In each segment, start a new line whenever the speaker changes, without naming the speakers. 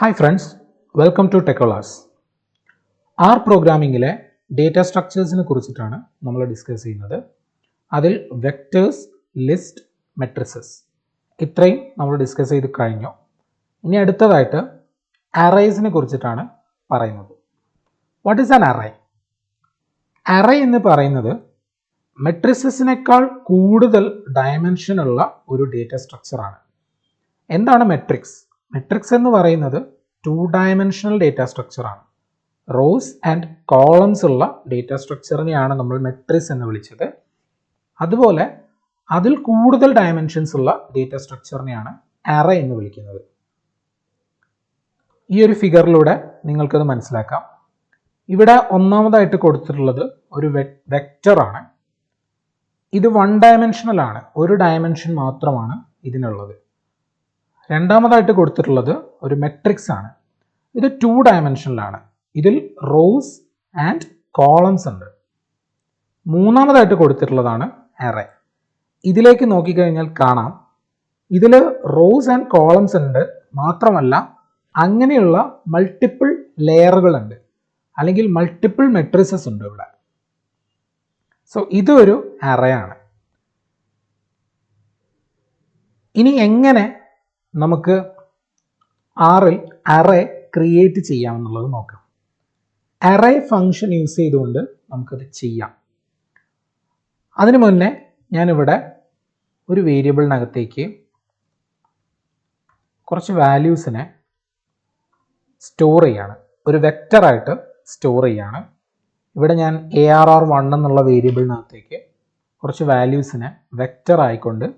Hi friends, welcome to Techolas. R പ്രോഗ്രാമിങ്ങിലെ data സ്ട്രക്ചേഴ്സിനെ കുറിച്ചിട്ടാണ് നമ്മൾ ഡിസ്കസ് ചെയ്യുന്നത്. അതിൽ വെക്ടേഴ്സ്, ലിസ്റ്റ്, മെട്രിസസ് ഇത്രയും നമ്മൾ ഡിസ്കസ് ചെയ്ത് കഴിഞ്ഞു. ഇനി അടുത്തതായിട്ട് അറേസിനെ കുറിച്ചിട്ടാണ് പറയുന്നത്. What is an array? Array എന്ന് പറയുന്നത് മെട്രിസസിനേക്കാൾ കൂടുതൽ ഡയമെൻഷൻ ഉള്ള ഒരു ഡേറ്റ സ്ട്രക്ചറാണ്. എന്താണ് മെട്രിക്സ്? മെട്രിക്സ് എന്ന് പറയുന്നത് 2-dimensional ഡേറ്റ സ്ട്രക്ചറാണ്. റോസ് ആൻഡ് കോളംസ് ഉള്ള ഡേറ്റ സ്ട്രക്ചറിനെയാണ് നമ്മൾ മെട്രിക്സ് എന്ന് വിളിച്ചത്. അതുപോലെ അതിൽ കൂടുതൽ ഡയമെൻഷൻസ് ഉള്ള ഡേറ്റ സ്ട്രക്ചറിനെയാണ് അറേ എന്ന് വിളിക്കുന്നത്. ഈ ഒരു ഫിഗറിലൂടെ നിങ്ങൾക്കത് മനസ്സിലാക്കാം. ഇവിടെ ഒന്നാമതായിട്ട് കൊടുത്തിട്ടുള്ളത് ഒരു വെക്റ്ററാണ്. ഇത് 1-dimensional ആണ്, ഒരു ഡയമെൻഷൻ മാത്രമാണ് ഇതിനുള്ളത്. രണ്ടാമതായിട്ട് കൊടുത്തിട്ടുള്ളത് ഒരു മെട്രിക്സ് ആണ്. ഇത് 2-dimensional ആണ്. ഇതിൽ റോസ് ആൻഡ് കോളംസ് ഉണ്ട്. മൂന്നാമതായിട്ട് കൊടുത്തിട്ടുള്ളതാണ് അറേ. ഇതിലേക്ക് നോക്കിക്കഴിഞ്ഞാൽ കാണാം, ഇതിൽ റോസ് ആൻഡ് കോളംസ് ഉണ്ട്. മാത്രമല്ല അങ്ങനെയുള്ള മൾട്ടിപ്പിൾ ലെയറുകൾ ഉണ്ട്, അല്ലെങ്കിൽ മൾട്ടിപ്പിൾ മെട്രിസസ് ഉണ്ട് ഇവിടെ. സോ ഇതൊരു അറേ ആണ്. ഇനി എങ്ങനെ നമുക്ക് ആറിൽ അറേ ക്രിയേറ്റ് ചെയ്യാമെന്നുള്ളത് നോക്കാം. അറേ ഫംഗ്ഷൻ യൂസ് ചെയ്തുകൊണ്ട് നമുക്കത് ചെയ്യാം. അതിനു മുന്നേ ഞാനിവിടെ ഒരു വേരിയബിളിനകത്തേക്ക് കുറച്ച് വാല്യൂസിനെ സ്റ്റോർ ചെയ്യാണ്, ഒരു വെക്റ്ററായിട്ട് സ്റ്റോർ ചെയ്യാണ്. ഇവിടെ ഞാൻ ARR1 എന്നുള്ള വേരിയബിളിനകത്തേക്ക് കുറച്ച് വാല്യൂസിനെ വെക്റ്റർ ആയിക്കൊണ്ട്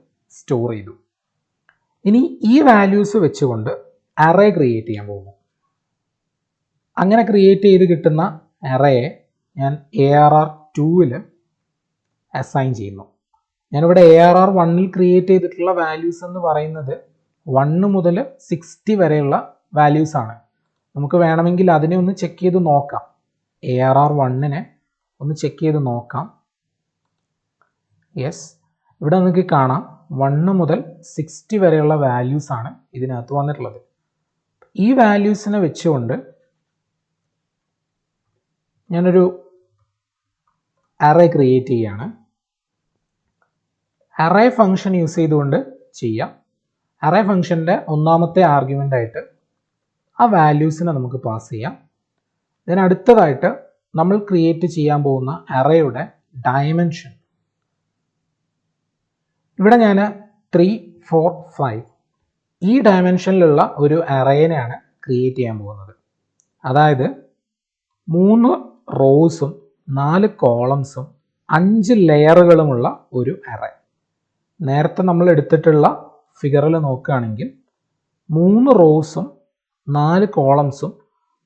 സ്റ്റോർ ചെയ്തു. ഇനി ഈ വാല്യൂസ് വെച്ചുകൊണ്ട് അറേ ക്രിയേറ്റ് ചെയ്യാൻ പോകുന്നു. അങ്ങനെ ക്രിയേറ്റ് ചെയ്ത് കിട്ടുന്ന അറേയെ ഞാൻ ARR2ൽ അസൈൻ ചെയ്യുന്നു. ഞാനിവിടെ ARR1ൽ ക്രിയേറ്റ് ചെയ്തിട്ടുള്ള വാല്യൂസ് എന്ന് പറയുന്നത് 1 മുതൽ 60 വരെയുള്ള വാല്യൂസ് ആണ്. നമുക്ക് വേണമെങ്കിൽ അതിനെ ഒന്ന് ചെക്ക് ചെയ്ത് നോക്കാം. ARR1നെ ഒന്ന് ചെക്ക് ചെയ്ത് നോക്കാം. യെസ്, ഇവിടെ നിങ്ങൾക്ക് കാണാം 1 മുതൽ 60 വരെയുള്ള വാല്യൂസ് ആണ് ഇതിനകത്ത് വന്നിട്ടുള്ളത്. ഈ വാല്യൂസിനെ വെച്ചുകൊണ്ട് ഞാനൊരു അറേ ക്രിയേറ്റ് ചെയ്യാണ്. അറേ ഫംഗ്ഷൻ യൂസ് ചെയ്തുകൊണ്ട് ചെയ്യാം. അറേ ഫംഗ്ഷൻ്റെ ഒന്നാമത്തെ ആർഗ്യുമെൻ്റ് ആയിട്ട് ആ വാല്യൂസിനെ നമുക്ക് പാസ് ചെയ്യാം. അടുത്തതായിട്ട് നമ്മൾ ക്രിയേറ്റ് ചെയ്യാൻ പോകുന്ന അറേയുടെ ഡയമെൻഷൻ, ഇവിടെ ഞാൻ 3, 4, 5 ഈ ഡയമെൻഷനിലുള്ള ഒരു അറേനെയാണ് ക്രിയേറ്റ് ചെയ്യാൻ പോകുന്നത്. അതായത് 3 റോസും 4 കോളംസും 5 ലെയറുകളുമുള്ള ഒരു അറേ. നേരത്തെ നമ്മൾ എടുത്തിട്ടുള്ള ഫിഗറിൽ നോക്കുകയാണെങ്കിൽ 3 റോസും 4 കോളംസും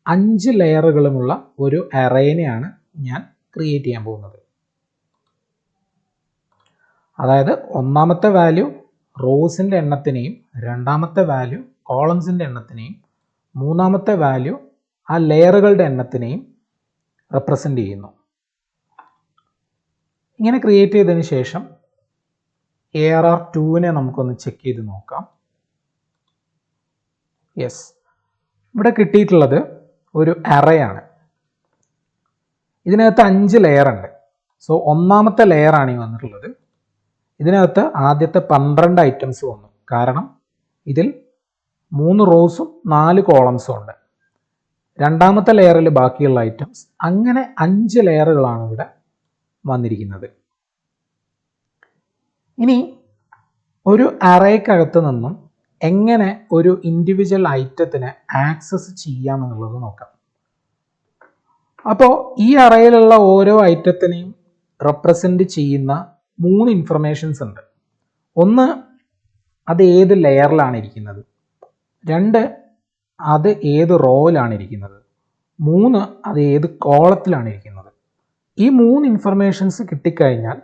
5 ലെയറുകളുമുള്ള ഒരു അറേനെയാണ് ഞാൻ ക്രിയേറ്റ് ചെയ്യാൻ പോകുന്നത്. അതായത് ഒന്നാമത്തെ വാല്യൂ റോസിൻ്റെ എണ്ണത്തിനെയും രണ്ടാമത്തെ വാല്യൂ കോളംസിൻ്റെ എണ്ണത്തിനെയും മൂന്നാമത്തെ വാല്യൂ ആ ലെയറുകളുടെ എണ്ണത്തിനെയും റെപ്രസെൻ്റ് ചെയ്യുന്നു. ഇങ്ങനെ ക്രിയേറ്റ് ചെയ്തതിന് ശേഷം ARR2നെ നമുക്കൊന്ന് ചെക്ക് ചെയ്ത് നോക്കാം. യെസ്, ഇവിടെ കിട്ടിയിട്ടുള്ളത് ഒരു അറേ ആണ്. ഇതിനകത്ത് 5 ലെയർ ഉണ്ട്. സോ ഒന്നാമത്തെ ലെയറാണ് ഈ വന്നിട്ടുള്ളത്. ഇതിനകത്ത് ആദ്യത്തെ 12 ഐറ്റംസ് വന്നു, കാരണം ഇതിൽ 3 റോസും 4 കോളംസും ഉണ്ട്. രണ്ടാമത്തെ ലെയറിൽ ബാക്കിയുള്ള ഐറ്റംസ്, അങ്ങനെ 5 ലെയറുകളാണ് ഇവിടെ വന്നിരിക്കുന്നത്. ഇനി ഒരു അറേക്കകത്ത് നിന്നും എങ്ങനെ ഒരു ഇൻഡിവിജ്വൽ ഐറ്റത്തിനെ ആക്സസ് ചെയ്യാമെന്നുള്ളത് നോക്കാം. അപ്പോൾ ഈ അറേയിലുള്ള ഓരോ ഐറ്റത്തിനെയും റെപ്രസെൻ്റ് ചെയ്യുന്ന 3 ഇൻഫർമേഷൻസ് ഉണ്ട്. ഒന്ന്, അത് ഏത് ലെയറിലാണ് ഇരിക്കുന്നത്. 2, അത് ഏത് റോയിലാണ് ഇരിക്കുന്നത്. 3, അത് ഏത് കോളത്തിലാണ് ഇരിക്കുന്നത്. ഈ 3 ഇൻഫർമേഷൻസ് കിട്ടിക്കഴിഞ്ഞാൽ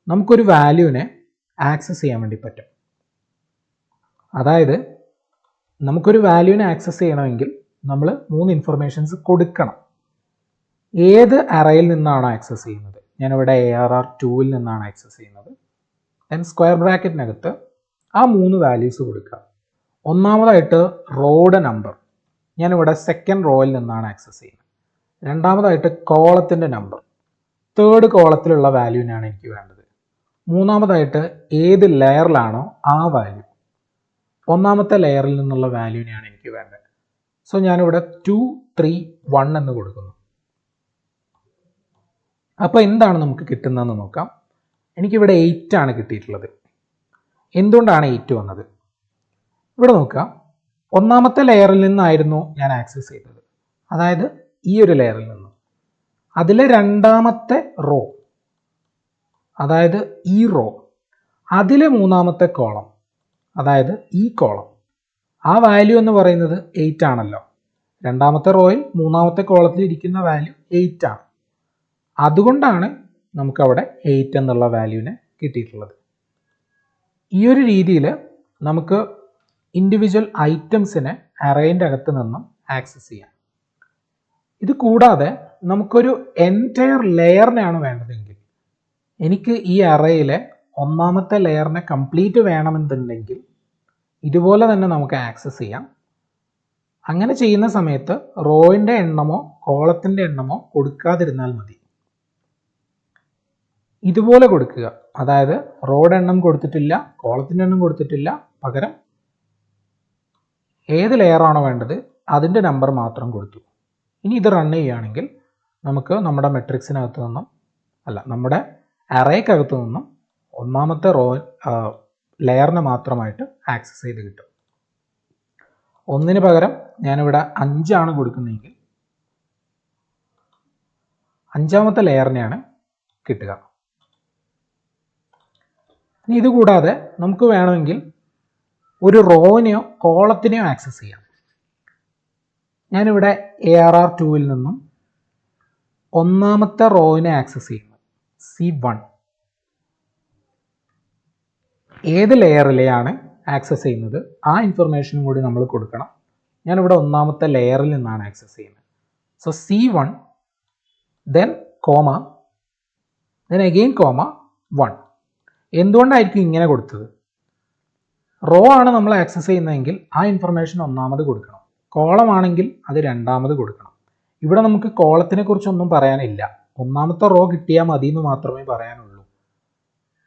നമുക്കൊരു വാല്യൂവിനെ ആക്സസ് ചെയ്യാൻ വേണ്ടി പറ്റും. അതായത് നമുക്കൊരു വാല്യൂവിനെ ആക്സസ് ചെയ്യണമെങ്കിൽ നമ്മൾ 3 ഇൻഫർമേഷൻസ് കൊടുക്കണം. ഏത് അറേയിൽ നിന്നാണ് ആക്സസ് ചെയ്യുന്നത്? ഞാനിവിടെ ARR2ൽ നിന്നാണ് ആക്സസ് ചെയ്യുന്നത്. ദെൻ സ്ക്വയർ ബ്രാക്കറ്റിനകത്ത് ആ 3 വാല്യൂസ് കൊടുക്കുക. ഒന്നാമതായിട്ട് റോയുടെ നമ്പർ, ഞാനിവിടെ സെക്കൻഡ് റോയിൽ നിന്നാണ് ആക്സസ് ചെയ്യുന്നത്. രണ്ടാമതായിട്ട് കോളത്തിൻ്റെ നമ്പർ, തേർഡ് കോളത്തിലുള്ള വാല്യൂവിനാണ് എനിക്ക് വേണ്ടത്. മൂന്നാമതായിട്ട് ഏത് ലെയറിലാണോ ആ വാല്യൂ, ഒന്നാമത്തെ ലെയറിൽ നിന്നുള്ള വാല്യൂവിനെയാണ് എനിക്ക് വേണ്ടത്. സോ ഞാനിവിടെ 2, 3, 1 എന്ന് കൊടുക്കുന്നു. അപ്പോൾ എന്താണ് നമുക്ക് കിട്ടുന്നതെന്ന് നോക്കാം. എനിക്കിവിടെ 8 ആണ് കിട്ടിയിട്ടുള്ളത്. എന്തുകൊണ്ടാണ് 8 വന്നത്? ഇവിടെ നോക്കാം, ഒന്നാമത്തെ ലെയറിൽ നിന്നായിരുന്നു ഞാൻ ആക്സസ് ചെയ്തത്, അതായത് ഈ ഒരു ലെയറിൽ നിന്ന്. അതിലെ രണ്ടാമത്തെ റോ, അതായത് ഈ റോ, അതിലെ മൂന്നാമത്തെ കോളം, അതായത് ഈ കോളം, ആ വാല്യൂ എന്ന് പറയുന്നത് 8 ആണല്ലോ. രണ്ടാമത്തെ റോയിൽ മൂന്നാമത്തെ കോളത്തിൽ ഇരിക്കുന്ന വാല്യൂ 8 ആണ്. അതുകൊണ്ടാണ് നമുക്കവിടെ 8 എന്നുള്ള വാല്യൂവിനെ കിട്ടിയിട്ടുള്ളത്. ഈ ഒരു രീതിയിൽ നമുക്ക് ഇൻഡിവിജ്വൽ ഐറ്റംസിനെ അറേൻ്റെ അകത്ത് നിന്നും ആക്സസ് ചെയ്യാം. ഇത് കൂടാതെ നമുക്കൊരു എൻറ്റയർ ലെയറിനെയാണ് വേണ്ടതെങ്കിൽ, എനിക്ക് ഈ അറേയിലെ ഒന്നാമത്തെ ലെയറിനെ കംപ്ലീറ്റ് വേണമെന്നുണ്ടെങ്കിൽ ഇതുപോലെ തന്നെ നമുക്ക് ആക്സസ് ചെയ്യാം. അങ്ങനെ ചെയ്യുന്ന സമയത്ത് റോയിൻ്റെ എണ്ണമോ കോളത്തിൻ്റെ എണ്ണമോ കൊടുക്കാതിരുന്നാൽ മതി. ഇതുപോലെ കൊടുക്കുക, അതായത് റോയുടെ എണ്ണം കൊടുത്തിട്ടില്ല, കോളത്തിൻ്റെ എണ്ണം കൊടുത്തിട്ടില്ല, പകരം ഏത് ലെയറാണോ വേണ്ടത് അതിൻ്റെ നമ്പർ മാത്രം കൊടുത്തു. ഇനി ഇത് റൺ ചെയ്യുകയാണെങ്കിൽ നമുക്ക് നമ്മുടെ മെട്രിക്സിനകത്ത് നിന്നും, നമ്മുടെ അറേക്കകത്ത് നിന്നും ഒന്നാമത്തെ ലെയറിനെ മാത്രമായിട്ട് ആക്സസ് ചെയ്ത് കിട്ടും. ഒന്നിന് പകരം ഞാനിവിടെ 5 ആണ് കൊടുക്കുന്നതെങ്കിൽ അഞ്ചാമത്തെ ലെയറിനെയാണ് കിട്ടുക. ഇനി ഇതുകൂടാതെ നമുക്ക് വേണമെങ്കിൽ ഒരു റോവിനെയോ കോളത്തിനെയോ ആക്സസ് ചെയ്യാം. ഞാനിവിടെ ARR2ൽ നിന്നും ഒന്നാമത്തെ റോവിനെ ആക്സസ് ചെയ്യുന്നു, C1. ഏത് ലെയറിലെയാണ് ആക്സസ് ചെയ്യുന്നത് ആ ഇൻഫർമേഷനും കൂടി നമ്മൾ കൊടുക്കണം. ഞാനിവിടെ ഒന്നാമത്തെ ലെയറിൽ നിന്നാണ് ആക്സസ് ചെയ്യുന്നത്. So C1, then comma, then again comma 1. എന്തുകൊണ്ടായിരിക്കും ഇങ്ങനെ കൊടുത്തത്? റോ ആണ് നമ്മൾ ആക്സസ് ചെയ്യുന്നതെങ്കിൽ ആ ഇൻഫർമേഷൻ ഒന്നാമത് കൊടുക്കണം, കോളം ആണെങ്കിൽ അത് രണ്ടാമത് കൊടുക്കണം. ഇവിടെ നമുക്ക് കോളത്തിനെ കുറിച്ചൊന്നും പറയാനില്ല, ഒന്നാമത്തെ റോ കിട്ടിയാൽ മതി എന്ന് മാത്രമേ പറയാനുള്ളൂ.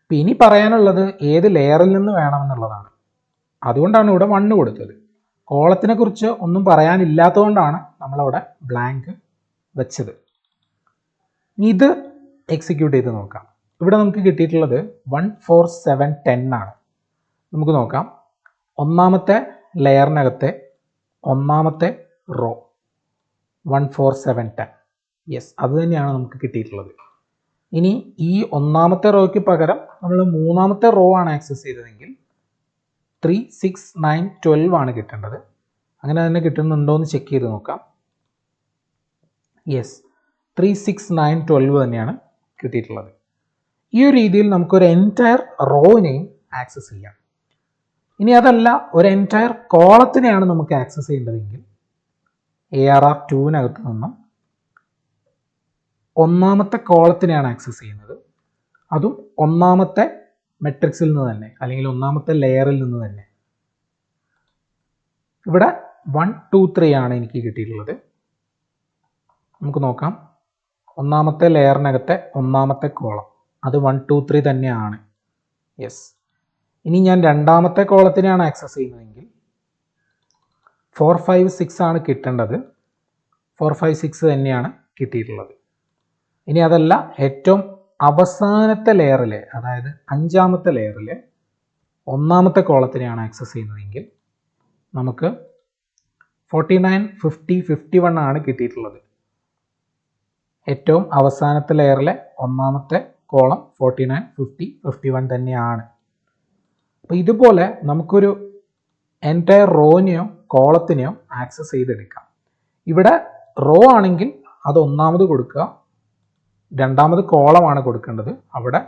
അപ്പം ഇനി പറയാനുള്ളത് ഏത് ലെയറിൽ നിന്ന് വേണമെന്നുള്ളതാണ്. അതുകൊണ്ടാണ് ഇവിടെ 1 കൊടുത്തത്. കോളത്തിനെ കുറിച്ച് ഒന്നും പറയാനില്ലാത്തതുകൊണ്ടാണ് നമ്മളവിടെ ബ്ലാങ്ക് വെച്ചത്. ഇത് എക്സിക്യൂട്ട് ചെയ്ത് നോക്കാം. ഇവിടെ നമുക്ക് കിട്ടിയിട്ടുള്ളത് 1, 4, 7, 10 ആണ്. നമുക്ക് നോക്കാം, ഒന്നാമത്തെ ലെയറിനകത്തെ ഒന്നാമത്തെ റോ 1, 4, 7, 10. യെസ്, അത് തന്നെയാണ് നമുക്ക് കിട്ടിയിട്ടുള്ളത്. ഇനി ഈ ഒന്നാമത്തെ റോയ്ക്ക് പകരം നമ്മൾ മൂന്നാമത്തെ റോ ആണ് ആക്സസ് ചെയ്തതെങ്കിൽ 3, 6, 9, 12 ആണ് കിട്ടേണ്ടത്. അങ്ങനെ തന്നെ കിട്ടുന്നുണ്ടോ എന്ന് ചെക്ക് ചെയ്ത് നോക്കാം. യെസ്, 3, 6, 9, 12 തന്നെയാണ് കിട്ടിയിട്ടുള്ളത്. ഈ ഒരു രീതിയിൽ നമുക്കൊരു എൻറ്റയർ റോവിനെയും ആക്സസ് ചെയ്യാം. ഇനി അതല്ല, ഒരു എൻറ്റയർ കോളത്തിനെയാണ് നമുക്ക് ആക്സസ് ചെയ്യേണ്ടതെങ്കിൽ ARR2നകത്ത് നിന്നും ഒന്നാമത്തെ കോളത്തിനെയാണ് ആക്സസ് ചെയ്യുന്നത്. അതും ഒന്നാമത്തെ മെട്രിക്സിൽ നിന്ന് തന്നെ, അല്ലെങ്കിൽ ഒന്നാമത്തെ ലെയറിൽ നിന്ന് തന്നെ. ഇവിടെ 1, 2, 3 ആണ് എനിക്ക് കിട്ടിയിട്ടുള്ളത്. നമുക്ക് നോക്കാം, ഒന്നാമത്തെ ലെയറിനകത്തെ ഒന്നാമത്തെ കോളം അത് 1, 2, 3 തന്നെയാണ്. യെസ്. ഇനി ഞാൻ രണ്ടാമത്തെ കോളത്തിനെയാണ് ആക്സസ് ചെയ്യുന്നതെങ്കിൽ 4, 5, 6 ആണ് കിട്ടേണ്ടത്. 4, 5, 6 തന്നെയാണ് കിട്ടിയിട്ടുള്ളത്. ഇനി അതല്ല, ഏറ്റവും അവസാനത്തെ ലെയറിലെ, അതായത് അഞ്ചാമത്തെ ലെയറിലെ ഒന്നാമത്തെ കോളത്തിനെയാണ് ആക്സസ് ചെയ്യുന്നതെങ്കിൽ നമുക്ക് 49, 50, 51 ആണ് കിട്ടിയിട്ടുള്ളത്. ഏറ്റവും അവസാനത്തെ ലെയറിലെ ഒന്നാമത്തെ കോളം 49, 50, 51 തന്നെയാണ്. അപ്പോൾ ഇതുപോലെ നമുക്കൊരു എൻറ്റയർ റോവിനെയോ കോളത്തിനെയോ ആക്സസ് ചെയ്തെടുക്കാം. ഇവിടെ റോ ആണെങ്കിൽ അത് ഒന്നാമത് കൊടുക്കുക, രണ്ടാമത് കോളമാണ് കൊടുക്കേണ്ടത്, അവിടെ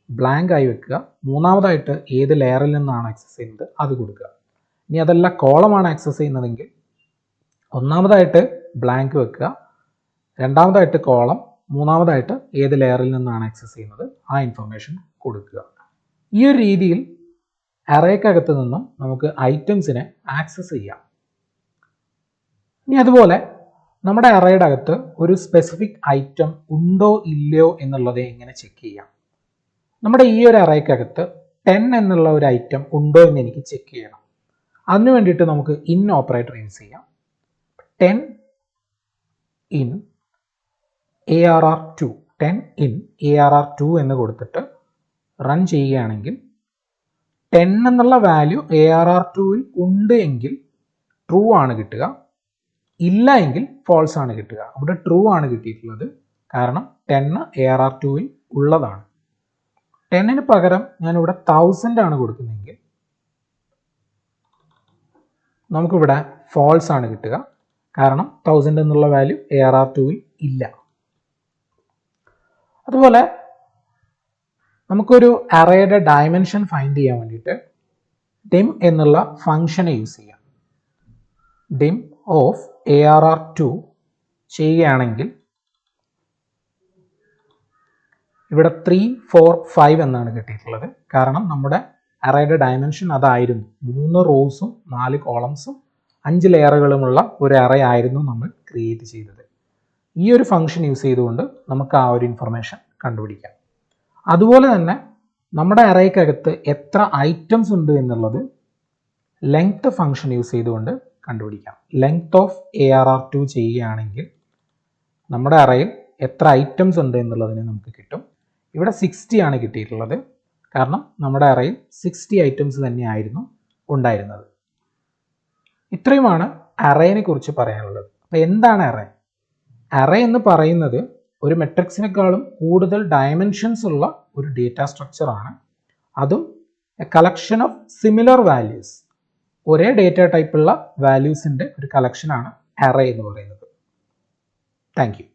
ബ്ലാങ്ക് ആയി വെക്കുക. മൂന്നാമതായിട്ട് ഏത് ലെയറിൽ നിന്നാണ് ആക്സസ് ചെയ്യുന്നത് അത് കൊടുക്കുക. ഇനി അതല്ല, കോളമാണ് ആക്സസ് ചെയ്യുന്നതെങ്കിൽ ഒന്നാമതായിട്ട് ബ്ലാങ്ക് വെക്കുക, രണ്ടാമതായിട്ട് കോളം, മൂന്നാമതായിട്ട് ഏത് ലെയറിൽ നിന്നാണ് ആക്സസ് ചെയ്യുന്നത് ആ ഇൻഫർമേഷൻ കൊടുക്കുക. ഈ ഒരു രീതിയിൽ അറേക്കകത്ത് നിന്നും നമുക്ക് ഐറ്റംസിനെ ആക്സസ് ചെയ്യാം. ഇനി അതുപോലെ നമ്മുടെ അറേയുടെ അകത്ത് ഒരു സ്പെസിഫിക് ഐറ്റം ഉണ്ടോ ഇല്ലയോ എന്നുള്ളത് എങ്ങനെ ചെക്ക് ചെയ്യാം? നമ്മുടെ ഈ ഒരു അറേക്കകത്ത് 10 എന്നുള്ള ഒരു ഐറ്റം ഉണ്ടോ എന്ന് എനിക്ക് ചെക്ക് ചെയ്യണം. അതിനു വേണ്ടിയിട്ട് നമുക്ക് ഇൻ ഓപ്പറേറ്റർ യൂസ് ചെയ്യാം. 10 in ARR2 10 in ARR2 എന്ന് കൊടുത്തിട്ട് റൺ ചെയ്യുകയാണെങ്കിൽ 10 എന്നുള്ള വാല്യൂ ARR2ൽ ഉണ്ട് എങ്കിൽ ട്രൂ ആണ് കിട്ടുക, ഇല്ല എങ്കിൽ ഫോൾസ് ആണ് കിട്ടുക. അവിടെ ട്രൂ ആണ് കിട്ടിയിട്ടുള്ളത്, കാരണം 10 ARR2ൽ ഉള്ളതാണ്. 10ന് പകരം ഞാനിവിടെ 1000 ആണ് കൊടുക്കുന്നതെങ്കിൽ നമുക്കിവിടെ ഫോൾസ് ആണ് കിട്ടുക, കാരണം 1000 എന്നുള്ള വാല്യൂ ARR2ൽ ഇല്ല. അതുപോലെ നമുക്കൊരു അറേയുടെ ഡയമെൻഷൻ ഫൈൻഡ് ചെയ്യാൻ വേണ്ടിയിട്ട് dim എന്നുള്ള ഫംഗ്ഷനെ യൂസ് ചെയ്യാം. dim ഓഫ് ARR2 ചെയ്യുകയാണെങ്കിൽ ഇവിടെ 3, 4, 5 എന്നാണ് കിട്ടിയിട്ടുള്ളത്. കാരണം നമ്മുടെ അറേയുടെ ഡയമെൻഷൻ അതായിരുന്നു. 3 റോസും 4 കോളംസും 5 ലെയറുകളുമുള്ള ഒരു അറേ ആയിരുന്നു നമ്മൾ ക്രിയേറ്റ് ചെയ്തത്. ഈ ഒരു ഫംഗ്ഷൻ യൂസ് ചെയ്തുകൊണ്ട് നമുക്ക് ആ ഒരു ഇൻഫർമേഷൻ കണ്ടുപിടിക്കാം. അതുപോലെ തന്നെ നമ്മുടെ അറേക്കകത്ത് എത്ര ഐറ്റംസ് ഉണ്ട് എന്നുള്ളത് ലെങ്ത് ഫംഗ്ഷൻ യൂസ് ചെയ്തുകൊണ്ട് കണ്ടുപിടിക്കാം. ലെങ്ത് ഓഫ് ARR2 ചെയ്യുകയാണെങ്കിൽ നമ്മുടെ അറേയിൽ എത്ര ഐറ്റംസ് ഉണ്ട് എന്നുള്ളതിന് നമുക്ക് കിട്ടും. ഇവിടെ 60 ആണ് കിട്ടിയിട്ടുള്ളത്, കാരണം നമ്മുടെ അറേയിൽ 60 ഐറ്റംസ് തന്നെയായിരുന്നു ഉണ്ടായിരുന്നത്. ഇത്രയുമാണ് അറേനെ കുറിച്ച് പറയാനുള്ളത്. അപ്പോൾ എന്താണ് അറേ? അറേ എന്ന് പറയുന്നത് ഒരു മെട്രിക്സിനേക്കാളും കൂടുതൽ ഡയമെൻഷൻസ് ഉള്ള ഒരു ഡേറ്റ സ്ട്രക്ചർ ആണ്. അതും A collection of similar values, ഒരേ ഡേറ്റ ടൈപ്പുള്ള വാല്യൂസിൻ്റെ ഒരു കളക്ഷനാണ് അറേ എന്ന് പറയുന്നത്. Thank you.